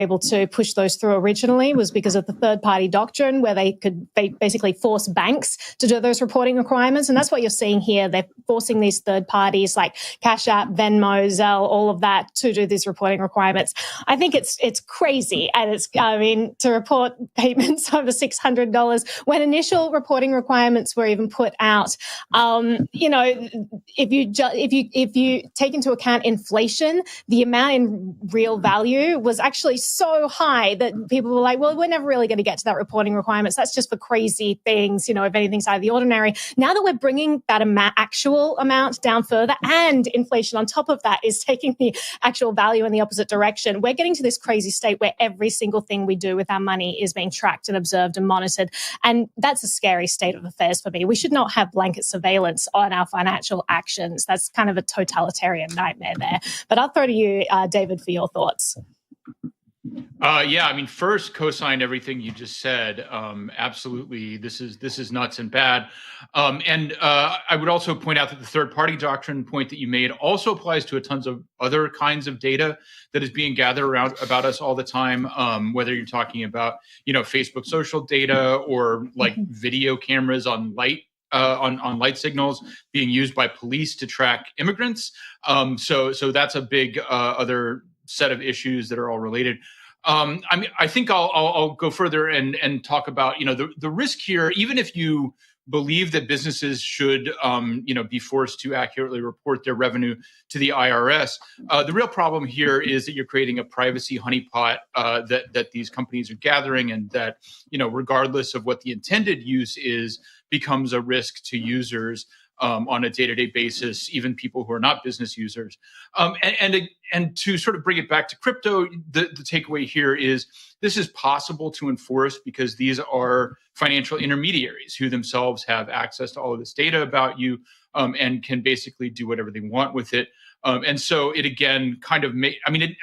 able to push those through originally was because of the third-party doctrine, where they could basically force banks to do those reporting requirements. And that's what you're seeing here. They're forcing these third parties like Cash App, Venmo, Zelle, all of that to do these reporting requirements. I think it's crazy. And to report payments over $600 when initial reporting requirements were even put out. If you take into account inflation, the amount in real value was actually so high that people were like, well, we're never really going to get to that reporting requirements. That's just for crazy things, if anything's out of the ordinary. Now that we're bringing that actual amount down further, and inflation on top of that is taking the actual value in the opposite direction, we're getting to this crazy state where every single thing we do with our money is being tracked and observed and monitored. And that's a scary state of affairs for me. We should not have blanket surveillance on our financial actions. That's kind of a totalitarian nightmare there. But I'll throw to you, David, for your thoughts. First, co-sign everything you just said. Absolutely, this is nuts and bad. I would also point out that the third-party doctrine point that you made also applies to a tons of other kinds of data that is being gathered around about us all the time. Whether you're talking about, Facebook social data or like video cameras on light signals being used by police to track immigrants. So that's a big other set of issues that are all related. I think I'll go further and talk about, the risk here, even if you believe that businesses should, be forced to accurately report their revenue to the IRS. The real problem here is that you're creating a privacy honeypot that these companies are gathering, and that, regardless of what the intended use is, becomes a risk to users on a day-to-day basis, even people who are not business users. And to sort of bring it back to crypto, the takeaway here is this is possible to enforce because these are financial intermediaries who themselves have access to all of this data about you and can basically do whatever they want with it. And so it again kind of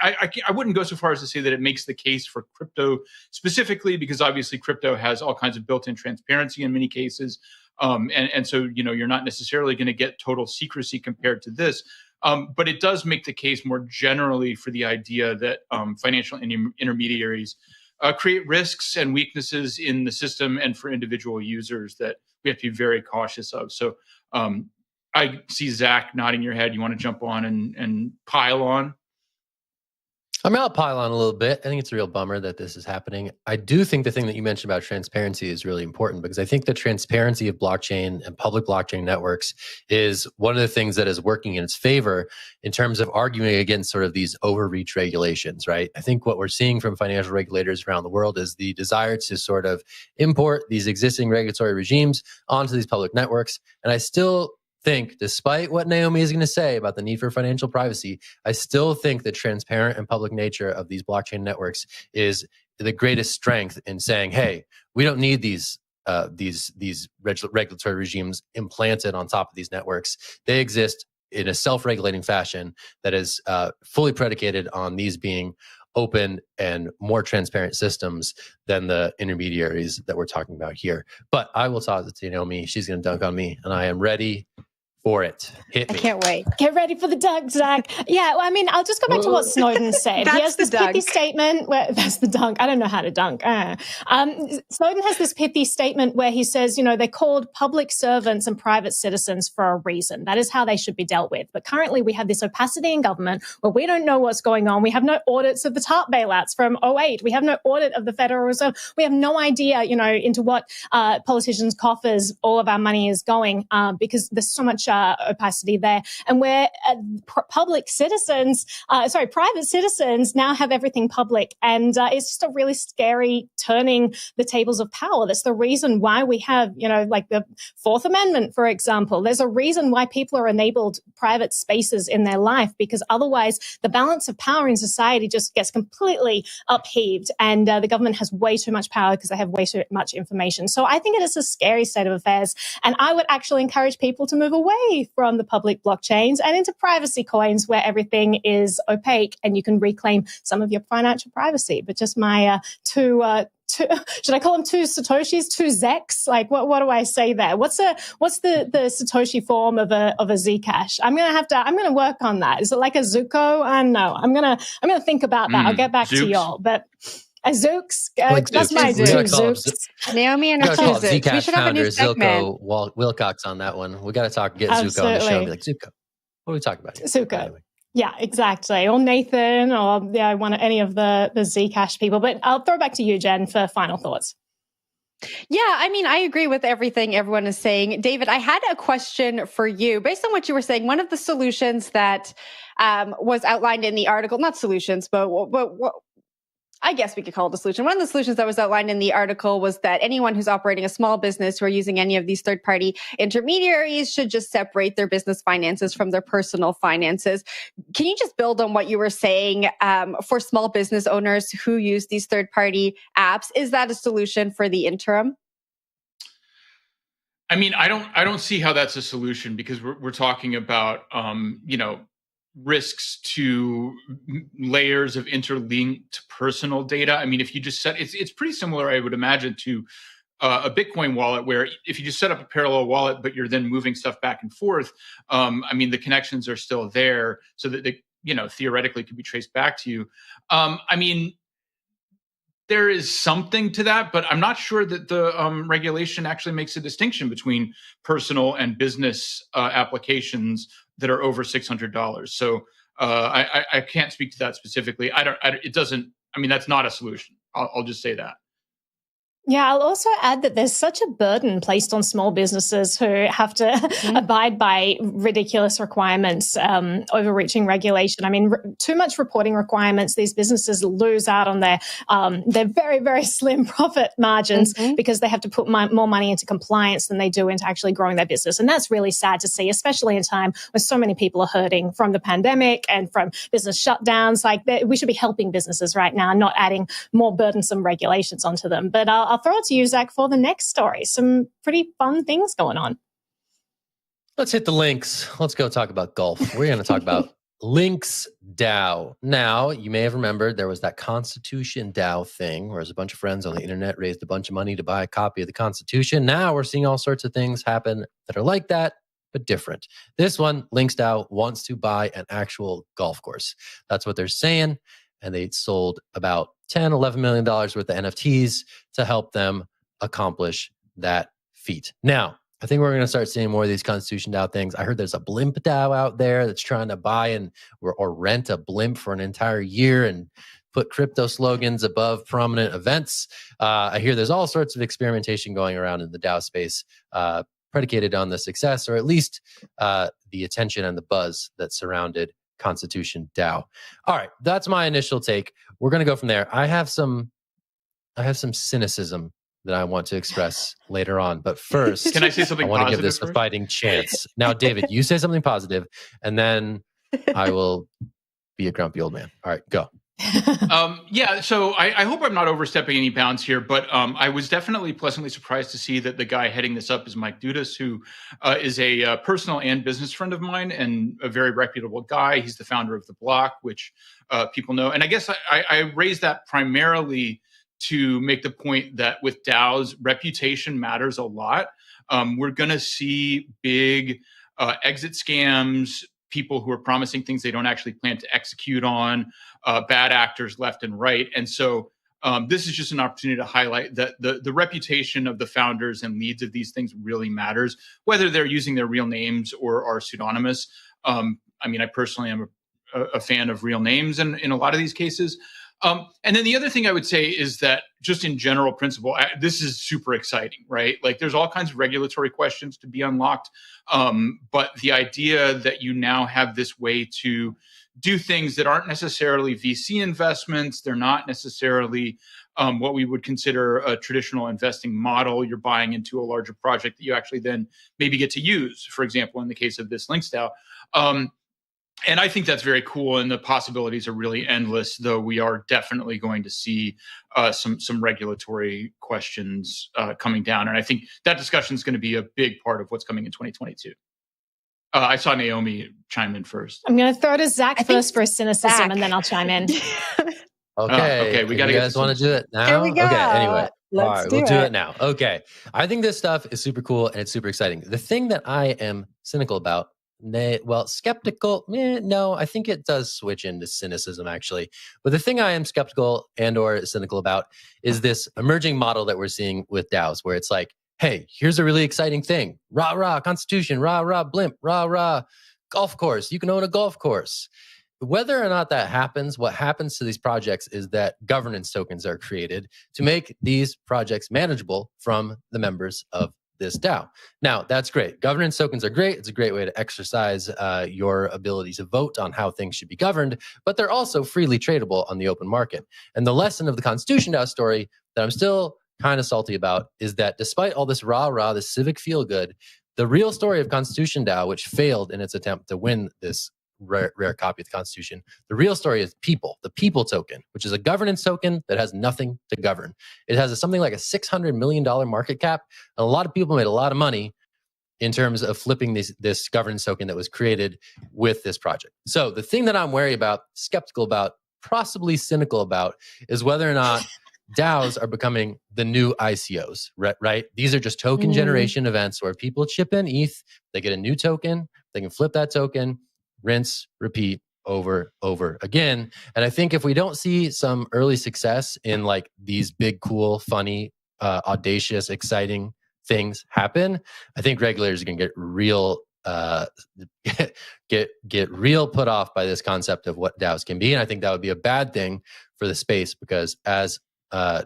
I wouldn't go so far as to say that it makes the case for crypto specifically, because obviously crypto has all kinds of built-in transparency in many cases. And so, you're not necessarily going to get total secrecy compared to this. But it does make the case more generally for the idea that financial intermediaries create risks and weaknesses in the system and for individual users that we have to be very cautious of. So I see Zack nodding your head. You want to jump on and pile on? I'll pile on a little bit. I think it's a real bummer that this is happening. I do think the thing that you mentioned about transparency is really important, because I think the transparency of blockchain and public blockchain networks is one of the things that is working in its favor in terms of arguing against sort of these overreach regulations, right? I think what we're seeing from financial regulators around the world is the desire to sort of import these existing regulatory regimes onto these public networks. And I still think, despite what Naomi is going to say about the need for financial privacy, I still think the transparent and public nature of these blockchain networks is the greatest strength in saying, hey, we don't need these regulatory regimes implanted on top of these networks. They exist in a self-regulating fashion that is fully predicated on these being open and more transparent systems than the intermediaries that we're talking about here. But I will toss it to Naomi. She's going to dunk on me, and I am ready for it. Hit me. I can't wait. Get ready for the dunk, Zack. Yeah, I'll just go back to what Snowden said. He has this pithy statement where that's the dunk. I don't know how to dunk. Snowden has this pithy statement where he says, they're called public servants and private citizens for a reason. That is how they should be dealt with. But currently we have this opacity in government where we don't know what's going on. We have no audits of the TARP bailouts from 2008. We have no audit of the Federal Reserve. We have no idea, into what politicians' coffers all of our money is going because there's so much opacity there. And where private citizens now have everything public. And it's just a really scary turning the tables of power. That's the reason why we have, like the Fourth Amendment, for example. There's a reason why people are enabled private spaces in their life, because otherwise the balance of power in society just gets completely upheaved. And the government has way too much power because they have way too much information. So I think it is a scary state of affairs. And I would actually encourage people to move away away from the public blockchains and into privacy coins where everything is opaque and you can reclaim some of your financial privacy. But just my two should I call them two Satoshis, two Zacks? Like, what do I say there? What's the Satoshi form of a Zcash? I'm gonna work on that. Is it like a Zuko? No, I'm gonna think about that. I'll get back to y'all. But a Zooks, that's my two Zooks. Naomi and her two Zooks. We should have a new segment. Zilko Wilcox on that one. We got to get Zuko on the show and be like, Zuko, what are we talking about here? Zuko. Anyway. Yeah, exactly. Or Nathan, or any of the Zcash people. But I'll throw it back to you, Jen, for final thoughts. Yeah, I mean, I agree with everything everyone is saying. David, I had a question for you. Based on what you were saying, one of the solutions that was outlined in the article, not solutions, but I guess we could call it a solution. One of the solutions that was outlined in the article was that anyone who's operating a small business who are using any of these third-party intermediaries should just separate their business finances from their personal finances. Can you just build on what you were saying for small business owners who use these third-party apps? Is that a solution for the interim? I mean, I don't see how that's a solution because we're talking about risks to layers of interlinked personal data. I mean, if you just it's pretty similar, I would imagine, to a Bitcoin wallet, where if you just set up a parallel wallet, but you're then moving stuff back and forth, I mean, the connections are still there so that they, theoretically could be traced back to you. I mean, there is something to that, but I'm not sure that the regulation actually makes a distinction between personal and business applications that are over $600. So I can't speak to that specifically. That's not a solution. I'll just say that. Yeah, I'll also add that there's such a burden placed on small businesses who have to abide by ridiculous requirements, overreaching regulation. I mean, too much reporting requirements, these businesses lose out on their very, very slim profit margins because they have to put more money into compliance than they do into actually growing their business. And that's really sad to see, especially in a time when so many people are hurting from the pandemic and from business shutdowns. Like, we should be helping businesses right now, not adding more burdensome regulations onto them. But I'll throw it to you, Zack, for the next story. Some pretty fun things going on. Let's hit the links. Let's go talk about golf. We're going to talk about Links DAO. Now, you may have remembered there was that Constitution DAO thing, where a bunch of friends on the internet raised a bunch of money to buy a copy of the Constitution. Now we're seeing all sorts of things happen that are like that, but different. This one, Links DAO wants to buy an actual golf course. That's what they're saying. And they sold about $10-11 million worth of NFTs to help them accomplish that feat. Now, I think we're going to start seeing more of these Constitution DAO things. I heard there's a blimp DAO out there that's trying to buy or rent a blimp for an entire year and put crypto slogans above prominent events. I hear there's all sorts of experimentation going around in the DAO space, predicated on the success, or at least the attention and the buzz that surrounded Constitution DAO. All right, that's my initial take. We're going to go from there. I have some cynicism that I want to express later on, but first, can I say something? I want to give this a fighting chance. Now, David, you say something positive, and then I will be a grumpy old man. All right, go. So I hope I'm not overstepping any bounds here, but I was definitely pleasantly surprised to see that the guy heading this up is Mike Dudas, who is a personal and business friend of mine and a very reputable guy. He's the founder of The Block, which people know. And I guess I raised that primarily to make the point that with DAOs, reputation matters a lot. We're going to see big exit scams, people who are promising things they don't actually plan to execute on, bad actors left and right. And so this is just an opportunity to highlight that the reputation of the founders and leads of these things really matters, whether they're using their real names or are pseudonymous. I mean, I personally am a fan of real names in a lot of these cases. And then the other thing I would say is that just in general principle, this is super exciting, right? Like, there's all kinds of regulatory questions to be unlocked. But the idea that you now have this way to do things that aren't necessarily VC investments, they're not necessarily what we would consider a traditional investing model. You're buying into a larger project that you actually then maybe get to use, for example, in the case of this Links DAO. And I think that's very cool, and the possibilities are really endless, though we are definitely going to see some regulatory questions coming down. And I think that discussion is going to be a big part of what's coming in 2022. I saw Naomi chime in first. I'm going to throw to Zack first for a cynicism, Zack. and then I'll chime in. Okay. We got to. You guys want to do it now? Here we go. Okay. Anyway, Let's we'll do it now. Okay. I think this stuff is super cool and it's super exciting. The thing that I am cynical about, skeptical. No, I think it does switch into cynicism actually. But the thing I am skeptical and/or cynical about is this emerging model that we're seeing with DAOs, where it's like, hey, here's a really exciting thing. Rah, rah, constitution, rah, rah, blimp, rah, rah, golf course. You can own a golf course. Whether or not that happens, what happens to these projects is that governance tokens are created to make these projects manageable from the members of this DAO. Now, that's great. Governance tokens are great. It's a great way to exercise your ability to vote on how things should be governed, but they're also freely tradable on the open market. And the lesson of the Constitution DAO story that I'm still kind of salty about is that despite all this rah-rah, this civic feel-good, the real story of Constitution DAO, which failed in its attempt to win this rare copy of the Constitution, the real story is people, the people token, which is a governance token that has nothing to govern. It has something like a $600 million market cap, and a lot of people made a lot of money in terms of flipping this governance token that was created with this project. So the thing that I'm wary about, skeptical about, possibly cynical about, is whether or not DAOs are becoming the new ICOs, right? These are just token generation events where people chip in ETH, they get a new token, they can flip that token, rinse, repeat over again. And I think if we don't see some early success in like these big, cool, funny, audacious, exciting things happen, I think regulators are going to get real get real put off by this concept of what DAOs can be. And I think that would be a bad thing for the space because as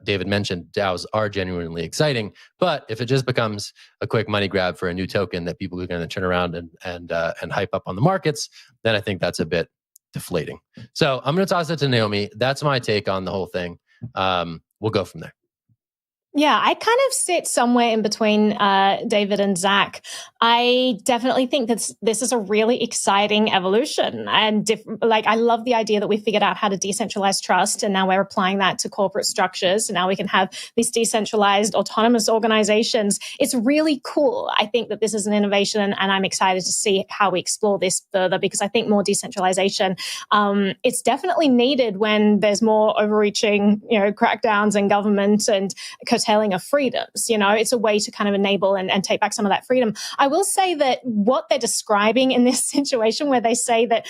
David mentioned, DAOs are genuinely exciting, but if it just becomes a quick money grab for a new token that people are going to turn around and hype up on the markets, then I think that's a bit deflating. So I'm going to toss it to Naomi. That's my take on the whole thing. We'll go from there. Yeah, I kind of sit somewhere in between David and Zack. I definitely think that this is a really exciting evolution. And I love the idea that we figured out how to decentralize trust, and now we're applying that to corporate structures. And now we can have these decentralized autonomous organizations. It's really cool. I think that this is an innovation, and I'm excited to see how we explore this further because I think more decentralization, it's definitely needed when there's more overreaching, crackdowns and government and curtailing of freedoms. It's a way to kind of enable and take back some of that freedom. I will say that what they're describing in this situation where they say that,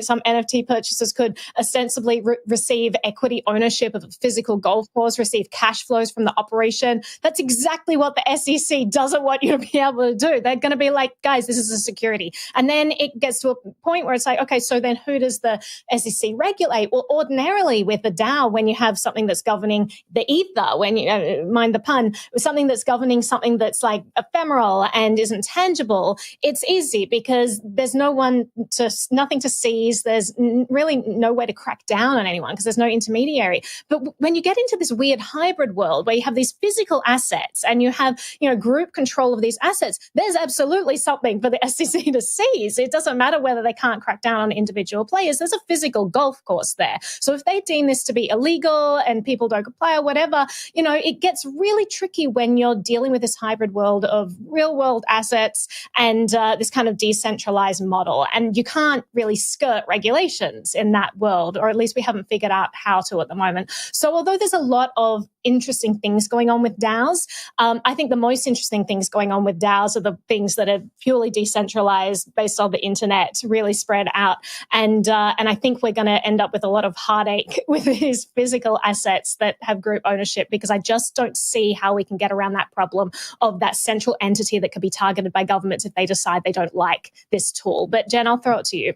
some NFT purchasers could ostensibly receive equity ownership of a physical golf course, receive cash flows from the operation. That's exactly what the SEC doesn't want you to be able to do. They're going to be like, guys, this is a security. And then it gets to a point where it's like, okay, so then who does the SEC regulate? Well, ordinarily with the DAO, when you have something that's governing the ether, when you mind the pun, something that's governing something that's like ephemeral and isn't tangible, it's easy because there's nothing to seize. There's really no way to crack down on anyone because there's no intermediary. But when you get into this weird hybrid world where you have these physical assets and you have, group control of these assets, there's absolutely something for the SEC to seize. It doesn't matter whether they can't crack down on individual players. There's a physical golf course there. So if they deem this to be illegal and people don't comply or whatever, it gets really tricky when you're dealing with this hybrid world of real world assets and this kind of decentralized model. And you can't really skirt regulations in that world, or at least we haven't figured out how to at the moment. So although there's a lot of interesting things going on with DAOs, I think the most interesting things going on with DAOs are the things that are purely decentralized based on the internet, really spread out. And I think we're going to end up with a lot of heartache with these physical assets that have group ownership, because I just don't see how we can get around that problem of that central entity that could be targeted by governments if they decide they don't like this tool. But Jen, I'll throw it to you.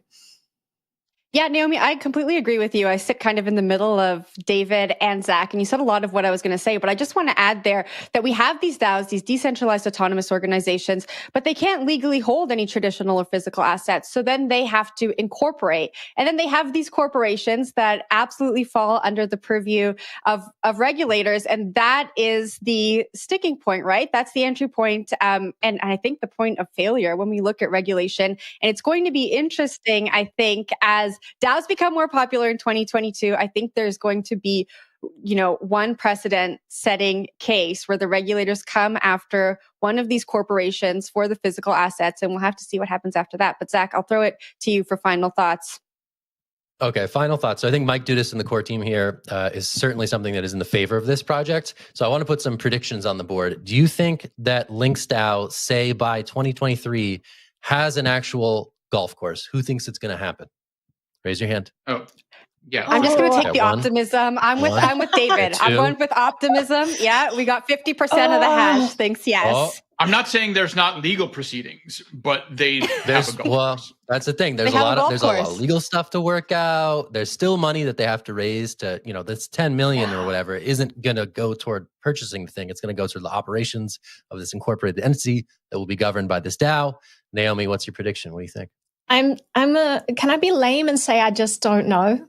Yeah, Naomi, I completely agree with you. I sit kind of in the middle of David and Zack, and you said a lot of what I was going to say, but I just want to add there that we have these DAOs, these decentralized autonomous organizations, but they can't legally hold any traditional or physical assets. So then they have to incorporate. And then they have these corporations that absolutely fall under the purview of regulators. And that is the sticking point, right? That's the entry point. And I think the point of failure when we look at regulation. And it's going to be interesting, I think, as DAOs become more popular in 2022, I think there's going to be one precedent-setting case where the regulators come after one of these corporations for the physical assets, and we'll have to see what happens after that. But Zach, I'll throw it to you for final thoughts. Okay, final thoughts. So I think Mike Dudas and the core team here is certainly something that is in the favor of this project. So I want to put some predictions on the board. Do you think that LinksDAO, say by 2023, has an actual golf course? Who thinks it's going to happen? Raise your hand. Oh, yeah. I'm just going to take the optimism. I'm with David. I'm going with optimism. Yeah, we got 50% of the hash. Thanks. Yes. I'm not saying there's not legal proceedings, but there's have a golf course. That's the thing. There's a lot of legal stuff to work out. There's still money that they have to raise to, that's 10 million or whatever isn't going to go toward purchasing the thing. It's going to go toward the operations of this incorporated entity that will be governed by this DAO. Naomi, what's your prediction? What do you think? Can I be lame and say I just don't know?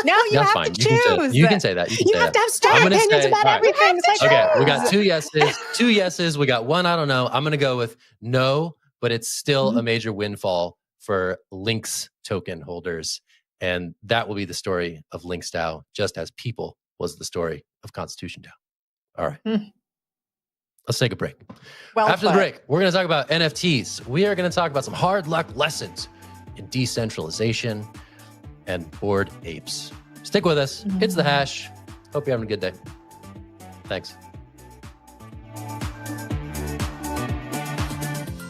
No, you have to choose. You can say that. You have to have strong opinions about everything. Okay, we got two yeses. We got one, I don't know. I'm going to go with no, but it's still a major windfall for Links token holders. And that will be the story of LinksDAO, just as People was the story of Constitution DAO. All right. Let's take a break. After the break, we're going to talk about NFTs. We are going to talk about some hard luck lessons in decentralization and Bored Apes. Stick with us. It's The Hash. Hope you're having a good day. Thanks.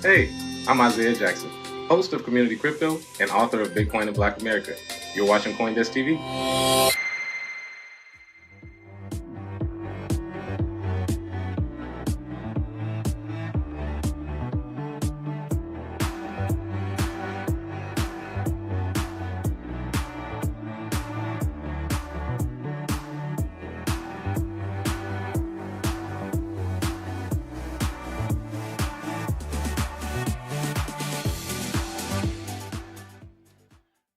Hey, I'm Isaiah Jackson, host of Community Crypto and author of Bitcoin in Black America. You're watching CoinDesk TV?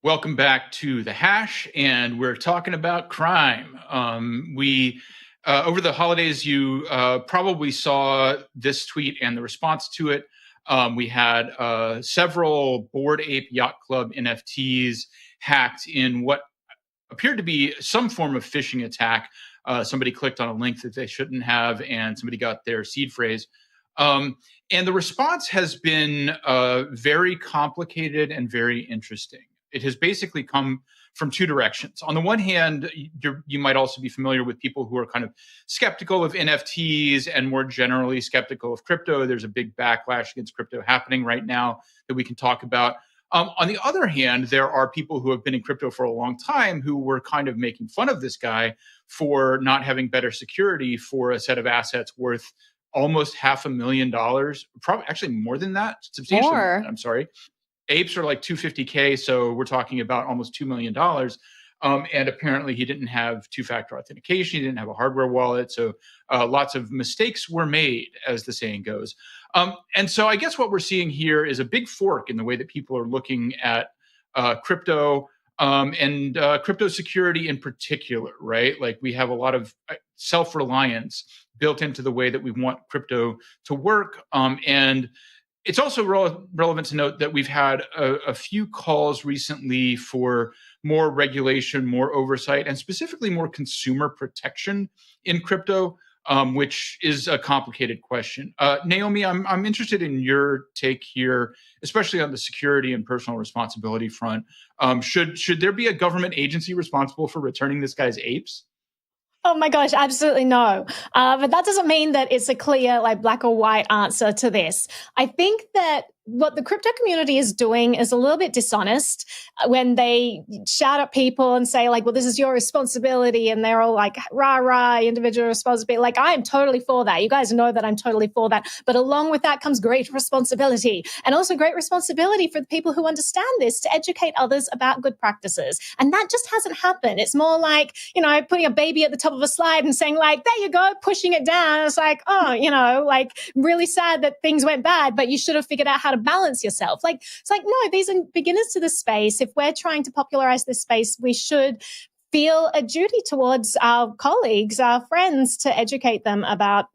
Welcome back to The Hash, and we're talking about crime. We over the holidays, you probably saw this tweet and the response to it. We had several Bored Ape Yacht Club NFTs hacked in what appeared to be some form of phishing attack. Somebody clicked on a link that they shouldn't have, and somebody got their seed phrase. And the response has been very complicated and very interesting. It has basically come from two directions. On the one hand, you might also be familiar with people who are kind of skeptical of NFTs and more generally skeptical of crypto. There's a big backlash against crypto happening right now that we can talk about. On the other hand, there are people who have been in crypto for a long time who were kind of making fun of this guy for not having better security for a set of assets worth almost $500,000, probably actually more than that, substantially more. I'm sorry. Apes are like $250K, so we're talking about almost $2 million. And apparently he didn't have two-factor authentication. He didn't have a hardware wallet. So lots of mistakes were made, as the saying goes. And so I guess what we're seeing here is a big fork in the way that people are looking at crypto and crypto security in particular, right? Like we have a lot of self-reliance built into the way that we want crypto to work. And it's also relevant to note that we've had a few calls recently for more regulation, more oversight, and specifically more consumer protection in crypto, which is a complicated question. Naomi, I'm interested in your take here, especially on the security and personal responsibility front. Should there be a government agency responsible for returning this guy's apes? Oh my gosh, absolutely no. But that doesn't mean that it's a clear, like black or white answer to this. I think that what the crypto community is doing is a little bit dishonest when they shout at people and say like, well, this is your responsibility. And they're all like, rah, rah, individual responsibility. Like, I am totally for that. You guys know that I'm totally for that. But along with that comes great responsibility, and also great responsibility for the people who understand this to educate others about good practices. And that just hasn't happened. It's more like, putting a baby at the top of a slide and saying like, there you go, pushing it down. It's like, oh, like really sad that things went bad, but you should have figured out how to balance yourself. Like, it's like, no, these are beginners to this space. If we're trying to popularize this space, we should feel a duty towards our colleagues, our friends, to educate them about,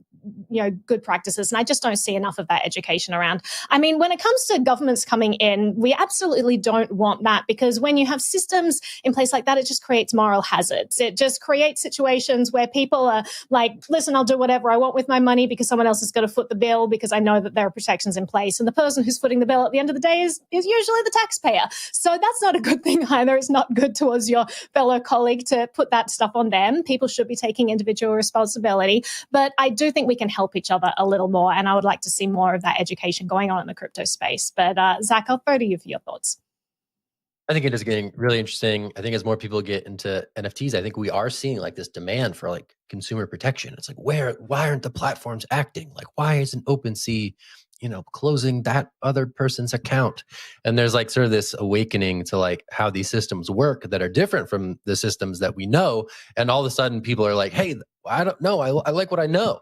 good practices. And I just don't see enough of that education around. I mean, when it comes to governments coming in, we absolutely don't want that, because when you have systems in place like that, it just creates moral hazards. It just creates situations where people are like, listen, I'll do whatever I want with my money because someone else is going to foot the bill because I know that there are protections in place. And the person who's footing the bill at the end of the day is usually the taxpayer. So that's not a good thing either. It's not good towards your fellow colleague to put that stuff on them. People should be taking individual responsibility. But I do think we can help each other a little more. And I would like to see more of that education going on in the crypto space. But Zack, I'll throw to you for your thoughts. I think it is getting really interesting. I think as more people get into NFTs, I think we are seeing like this demand for like consumer protection. It's like, why aren't the platforms acting? Like, why isn't OpenSea, closing that other person's account? And there's like sort of this awakening to like how these systems work that are different from the systems that we know. And all of a sudden people are like, hey, I don't know. I like what I know.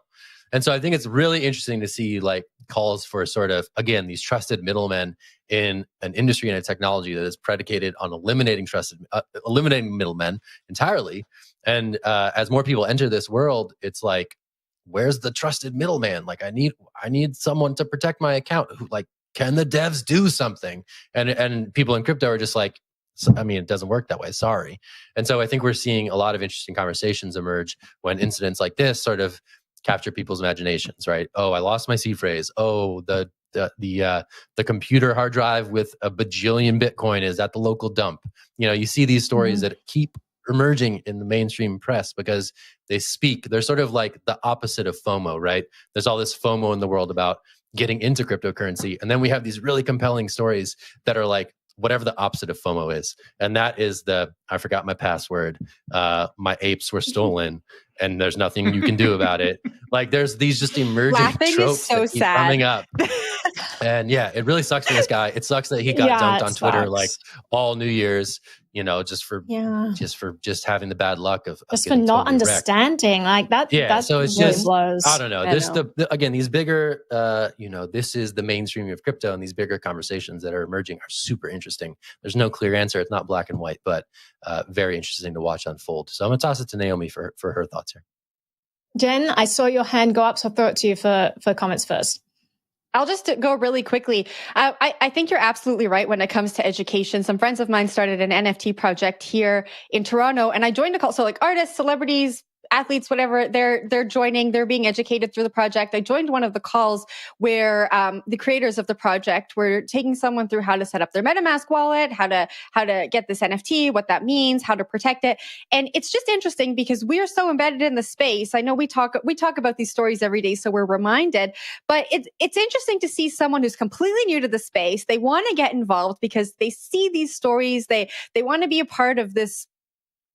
And so I think it's really interesting to see like calls for sort of, again, these trusted middlemen in an industry and a technology that is predicated on eliminating middlemen entirely. And as more people enter this world, it's like, where's the trusted middleman? Like I need someone to protect my account. Who, like, can the devs do something? And people in crypto are just like, I mean, it doesn't work that way. Sorry. And so I think we're seeing a lot of interesting conversations emerge when incidents like this sort of capture people's imaginations, right? Oh, I lost my seed phrase. Oh, the computer hard drive with a bajillion Bitcoin is at the local dump. You see these stories that keep emerging in the mainstream press because they're sort of like the opposite of FOMO, right? There's all this FOMO in the world about getting into cryptocurrency. And then we have these really compelling stories that are like, whatever the opposite of FOMO is. And that is I forgot my password. My apes were stolen and there's nothing you can do about it. Like there's these just emerging tropes that keep coming up. And yeah, it really sucks for this guy. It sucks that he got dumped on Twitter like all New Year's, just for having the bad luck of just for not totally understanding like that. Yeah, so it's really just blows. I don't know. Again, these bigger, this is the mainstream of crypto, and these bigger conversations that are emerging are super interesting. There's no clear answer; it's not black and white, but very interesting to watch unfold. So I'm gonna toss it to Naomi for her thoughts here. Jen, I saw your hand go up, so I'll throw it to you for comments first. I'll just go really quickly. I think you're absolutely right when it comes to education. Some friends of mine started an NFT project here in Toronto, and I joined a call. So like artists, celebrities, athletes, whatever, they're joining, they're being educated through the project. I joined one of the calls where the creators of the project were taking someone through how to set up their MetaMask wallet, how to get this NFT, what that means, how to protect it. And it's just interesting because we are so embedded in the space. I know we talk about these stories every day, so we're reminded, but it's interesting to see someone who's completely new to the space. They want to get involved because they see these stories. They want to be a part of this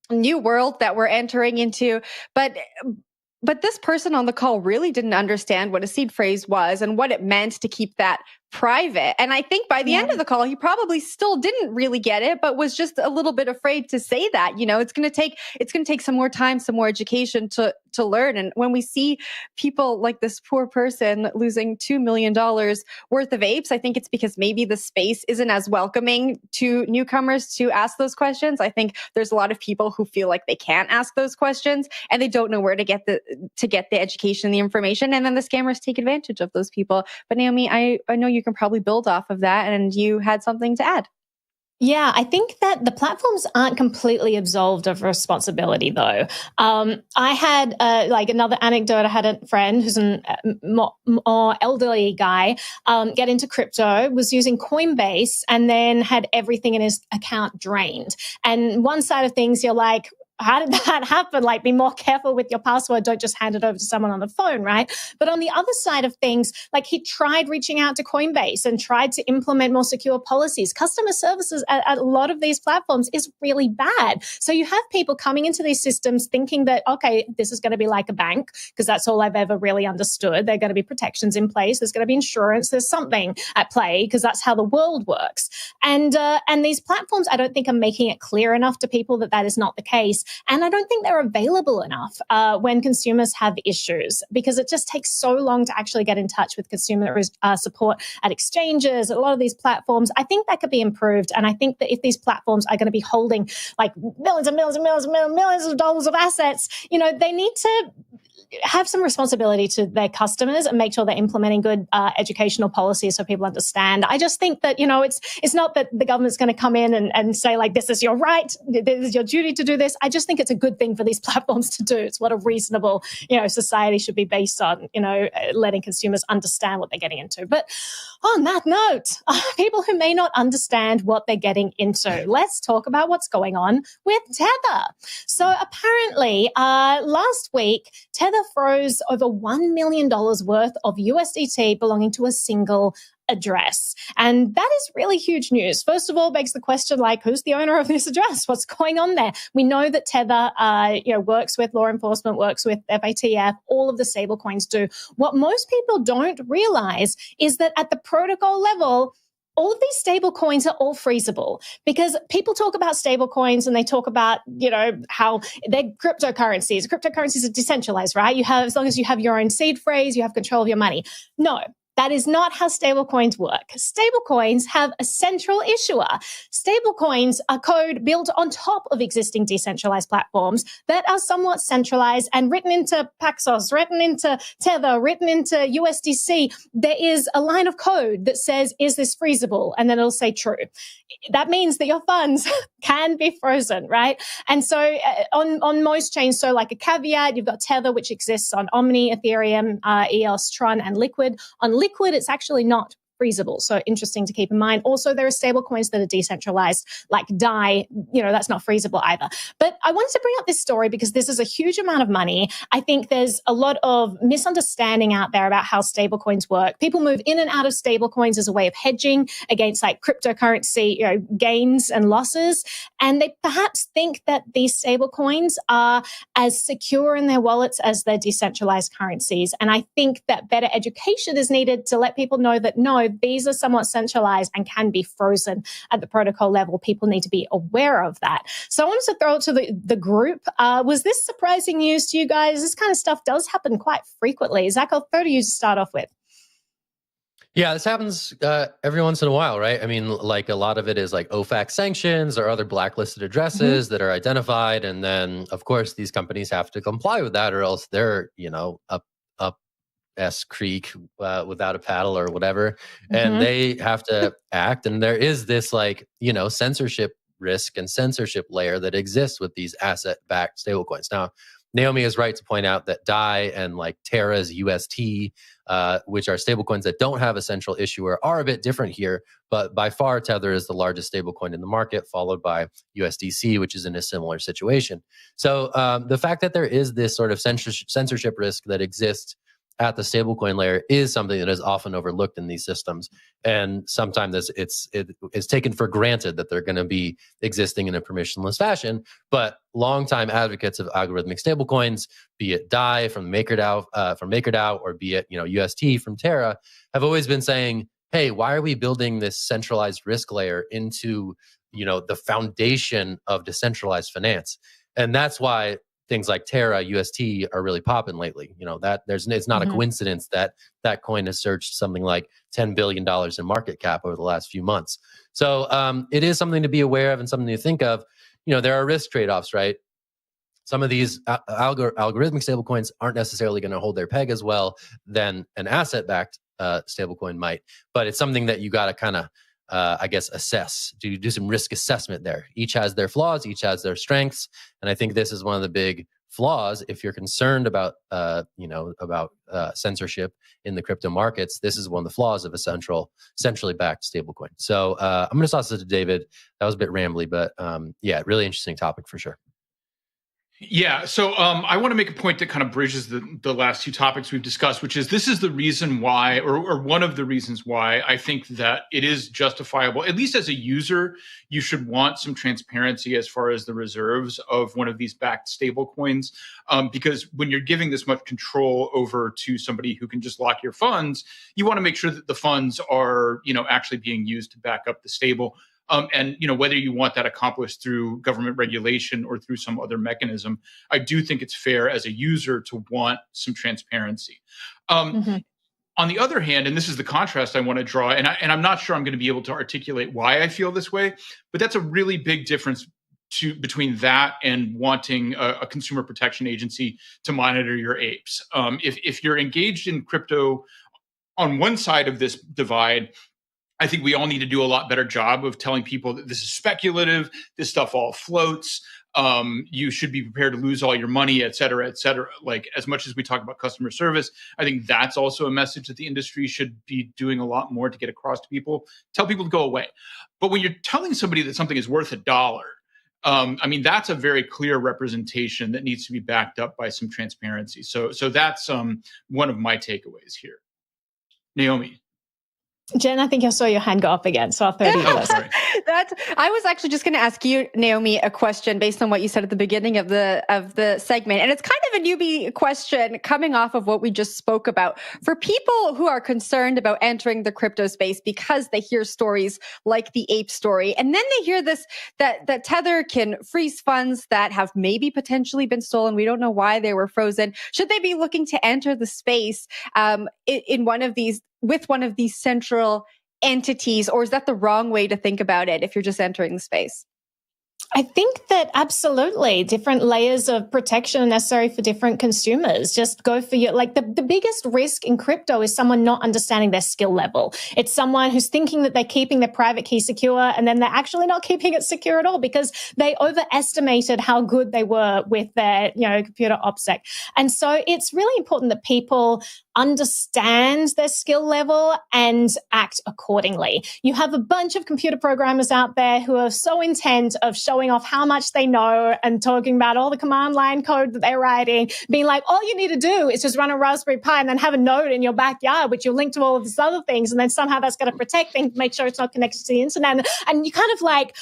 new world that we're entering into. But this person on the call really didn't understand what a seed phrase was and what it meant to keep that private. And I think by the end of the call, he probably still didn't really get it, but was just a little bit afraid to say that. It's going to take some more time, some more education to learn. And when we see people like this poor person losing $2 million worth of apes, I think it's because maybe the space isn't as welcoming to newcomers to ask those questions. I think there's a lot of people who feel like they can't ask those questions and they don't know where to get the education, the information. And then the scammers take advantage of those people. But Naomi, I know you can probably build off of that, and you had something to add. Yeah, I think that the platforms aren't completely absolved of responsibility, though. I had another anecdote. I had a friend who's a more elderly guy get into crypto, was using Coinbase, and then had everything in his account drained. And one side of things, you're like, how did that happen? Like, be more careful with your password. Don't just hand it over to someone on the phone, right? But on the other side of things, like he tried reaching out to Coinbase and tried to implement more secure policies. Customer services at a lot of these platforms is really bad. So you have people coming into these systems thinking that, okay, this is going to be like a bank, because that's all I've ever really understood. There are going to be protections in place. There's going to be insurance. There's something at play, because that's how the world works. And these platforms, I don't think, are making it clear enough to people that that is not the case. And I don't think they're available enough when consumers have issues, because it just takes so long to actually get in touch with consumer support at exchanges, a lot of these platforms. I think that could be improved. And I think that if these platforms are going to be holding like millions and millions and millions and millions of dollars of assets, they need to have some responsibility to their customers and make sure they're implementing good educational policies so people understand. I just think that, it's not that the government's going to come in and say, like, this is your right, this is your duty to do this. I just think it's a good thing for these platforms to do. It's what a reasonable, society should be based on, letting consumers understand what they're getting into. But on that note, people who may not understand what they're getting into, let's talk about what's going on with Tether. So apparently, last week, Tether froze over $1 million worth of USDT belonging to a single address. And that is really huge news. First of all, begs the question, like, who's the owner of this address? What's going on there? We know that Tether, works with law enforcement, works with FATF, all of the stablecoins do. What most people don't realize is that at the protocol level, all of these stable coins are all freezable, because people talk about stable coins and they talk about, how they're cryptocurrencies. Cryptocurrencies are decentralized, right? As long as you have your own seed phrase, you have control of your money. No. That is not how stablecoins work. Stablecoins have a central issuer. Stablecoins are code built on top of existing decentralized platforms that are somewhat centralized and written into Paxos, written into Tether, written into USDC. There is a line of code that says, is this freezable? And then it'll say true. That means that your funds can be frozen, right? And so on most chains, so like a caveat, you've got Tether, which exists on Omni, Ethereum, EOS, Tron, and Liquid. On Liquid, it's actually not freezable. So interesting to keep in mind. Also, there are stable coins that are decentralized, like DAI, that's not freezable either. But I wanted to bring up this story because this is a huge amount of money. I think there's a lot of misunderstanding out there about how stable coins work. People move in and out of stable coins as a way of hedging against like cryptocurrency, gains and losses. And they perhaps think that these stable coins are as secure in their wallets as their decentralized currencies. And I think that better education is needed to let people know that no, these are somewhat centralized and can be frozen at the protocol level. People need to be aware of that. So I wanted to throw it to the group. Was this surprising news to you guys? This kind of stuff does happen quite frequently. Zack, I'll throw to you to start off with. Yeah, this happens every once in a while, right? I mean, like a lot of it is like OFAC sanctions or other blacklisted addresses that are identified. And then, of course, these companies have to comply with that or else they're, up S Creek without a paddle or whatever. And they have to act. And there is this censorship risk and censorship layer that exists with these asset-backed stablecoins. Now, Naomi is right to point out that DAI and like Terra's UST, which are stablecoins that don't have a central issuer, are a bit different here. But by far, Tether is the largest stablecoin in the market, followed by USDC, which is in a similar situation. So the fact that there is this sort of censorship risk that exists at the stablecoin layer is something that is often overlooked in these systems. And sometimes it's taken for granted that they're going to be existing in a permissionless fashion. But longtime advocates of algorithmic stablecoins, be it DAI from MakerDAO, or be it UST from Terra, have always been saying, hey, why are we building this centralized risk layer into the foundation of decentralized finance? And that's why things like Terra, UST are really popping lately. It's not a coincidence that coin has surged something like $10 billion in market cap over the last few months. So it is something to be aware of and something to think of. There are risk trade-offs, right? Some of these algorithmic stablecoins aren't necessarily going to hold their peg as well than an asset-backed stablecoin might, but it's something that you got to kind of assess, do some risk assessment there. Each has their flaws, each has their strengths. And I think this is one of the big flaws. If you're concerned about censorship in the crypto markets, this is one of the flaws of a centrally backed stablecoin. So I'm going to toss it to David. That was a bit rambly, but really interesting topic for sure. Yeah, so I want to make a point that kind of bridges the last two topics we've discussed, which is this is the reason why, or one of the reasons why I think that it is justifiable, at least as a user, you should want some transparency as far as the reserves of one of these backed stable coins, because when you're giving this much control over to somebody who can just lock your funds, you want to make sure that the funds are, actually being used to back up the stable. And whether you want that accomplished through government regulation or through some other mechanism, I do think it's fair as a user to want some transparency. On the other hand, and this is the contrast I want to draw, and I'm not sure I'm going to be able to articulate why I feel this way, but that's a really big difference between that and wanting a consumer protection agency to monitor your apes. If you're engaged in crypto on one side of this divide, I think we all need to do a lot better job of telling people that this is speculative, this stuff all floats, you should be prepared to lose all your money, et cetera, et cetera. Like, as much as we talk about customer service, I think that's also a message that the industry should be doing a lot more to get across to people, tell people to go away. But when you're telling somebody that something is worth $1, I mean, that's a very clear representation that needs to be backed up by some transparency. So that's one of my takeaways here. Naomi. Jen, I think I saw your hand go up again, so I'll throw it to you first. I was actually just going to ask you, Naomi, a question based on what you said at the beginning of the segment, and it's kind of a newbie question coming off of what we just spoke about. For people who are concerned about entering the crypto space because they hear stories like the ape story, and then they hear this that Tether can freeze funds that have maybe potentially been stolen. We don't know why they were frozen. Should they be looking to enter the space in one of these? With one of these central entities, or is that the wrong way to think about it if you're just entering the space? I think that absolutely different layers of protection are necessary for different consumers. Just go for your, like the biggest risk in crypto is someone not understanding their skill level. It's someone who's thinking that they're keeping their private key secure and then they're actually not keeping it secure at all because they overestimated how good they were with their, computer OPSEC. And so it's really important that people understand their skill level and act accordingly. You have a bunch of computer programmers out there who are so intent of showing off how much they know and talking about all the command line code that they're writing, being like, all you need to do is just run a Raspberry Pi and then have a node in your backyard, which you'll link to all of these other things. And then somehow that's going to protect things, make sure it's not connected to the internet. And you kind of like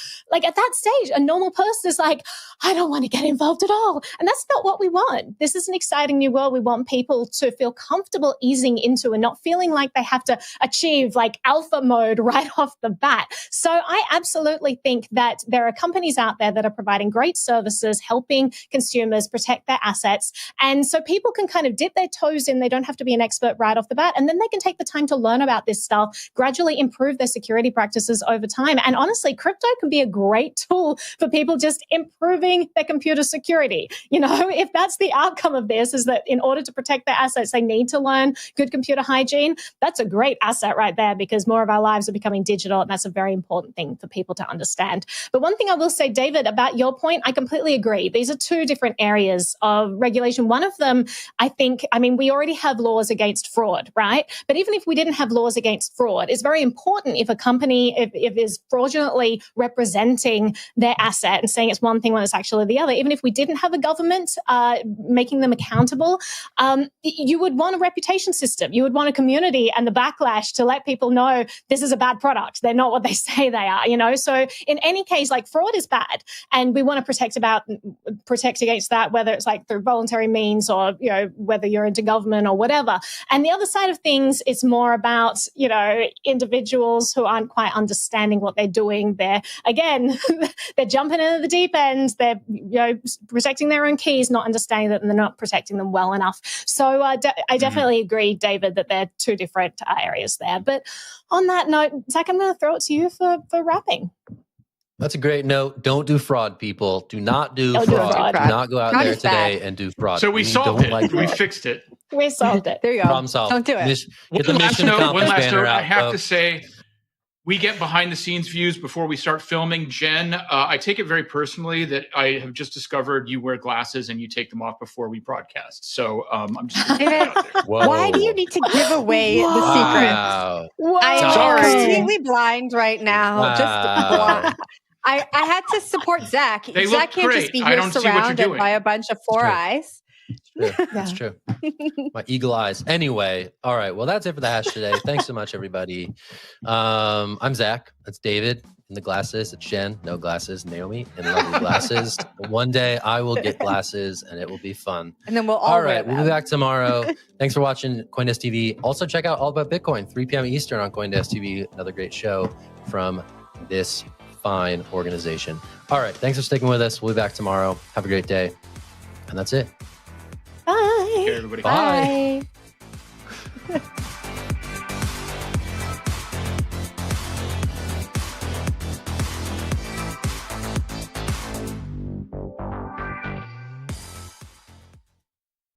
at that stage, a normal person is like, I don't want to get involved at all. And that's not what we want. This is an exciting new world. We want people to feel comfortable easing into and not feeling like they have to achieve like alpha mode right off the bat. So I absolutely think that there are companies out there that are providing great services, helping consumers protect their assets. And so people can kind of dip their toes in. They don't have to be an expert right off the bat. And then they can take the time to learn about this stuff, gradually improve their security practices over time. And honestly, crypto can be a great tool for people just improving their computer security. If that's the outcome of this, is that in order to protect their assets, they need to learn good computer hygiene. That's a great asset right there because more of our lives are becoming digital. And that's a very important thing for people to understand. But one thing I will say, David, about your point, I completely agree. These are two different areas of regulation. One of them, we already have laws against fraud, right? But even if we didn't have laws against fraud, it's very important if a company if is fraudulently representing their asset and saying it's one thing when it's actually the other, even if we didn't have a government making them accountable, you would want a reputation system. You would want a community and the backlash to let people know this is a bad product. They're not what they say they are, So in any case, like fraud is bad. And we want to protect against that, whether it's like through voluntary means or, whether you're into government or whatever. And the other side of things, it's more about, individuals who aren't quite understanding what they're doing. They're jumping into the deep end. They're, protecting their own keys, not understanding that they're not protecting them well enough. So I definitely agree, David, that they're two different areas there. But on that note, Zach, I'm going to throw it to you for wrapping. That's a great note. Don't do fraud, people. Do not do fraud. Do not go out there today and do fraud. So we solved it. We fixed it. We solved it. There you go. Problem solved. Don't do it. One last note. I have to say, we get behind the scenes views before we start filming. Jen, I take it very personally that I have just discovered you wear glasses and you take them off before we broadcast. So I'm just putting that out there. Why do you need to give away the secret? I am completely blind right now. Wow. Just blind. I had to support Zach. Zach can't just be here surrounded by a bunch of four eyes. That's true. My eagle eyes. Anyway, all right. Well, that's it for the hash today. Thanks so much, everybody. I'm Zach. That's David in the glasses. It's Jen, no glasses. Naomi in lovely glasses. One day I will get glasses and it will be fun. And then we'll all right. We'll be back tomorrow. Thanks for watching CoinDesk TV. Also, check out All About Bitcoin, 3 p.m. Eastern on CoinDesk TV. Another great show from this fine organization. All right. Thanks for sticking with us. We'll be back tomorrow. Have a great day. And that's it. Bye. Take care, everybody. Bye.